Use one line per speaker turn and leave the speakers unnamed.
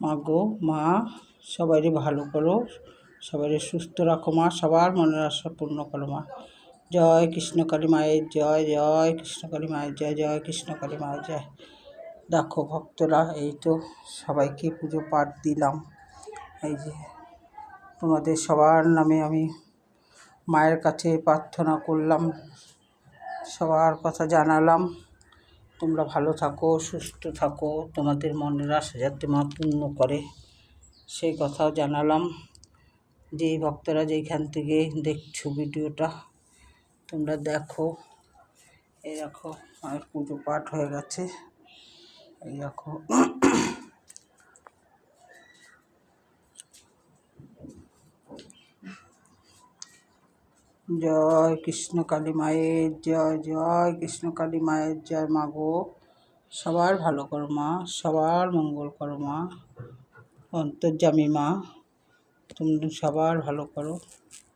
মা গো মা, সবাইরে ভালো করো, সবাইরে সুস্থ রাখো মা, সবার মনের আশা পূর্ণ করো মা। জয় কৃষ্ণকালী মায়ের জয়, জয় কৃষ্ণকালী মায়ের জয়, জয় কৃষ্ণকালী মায়ের জয়। দেখো ভক্তরা, এই তো সবাইকে পুজো পাঠ দিলাম। এই যে তোমাদের সবার নামে আমি মায়ের কাছে প্রার্থনা করলাম, সবার কথা জানালাম। তোমরা ভালো থাকো, সুস্থ থাকো, তোমাদের মনের আশা যাতে মা পূর্ণ করে সেই কথাও জানালাম। যেই ভক্তরা যেইখান থেকে দেখছো ভিডিওটা, তোমরা দেখো। এই দেখো মায়ের পুজো পাঠ হয়ে গেছে। এই দেখো জয় কৃষ্ণকালী মায়ের জয়, জয় কৃষ্ণকালী মায়ের জয়। মা গো, সবার ভালো করো মা, সবার মঙ্গল করো মা, অন্তর্যামী মা, তুমি সবার ভালো করো।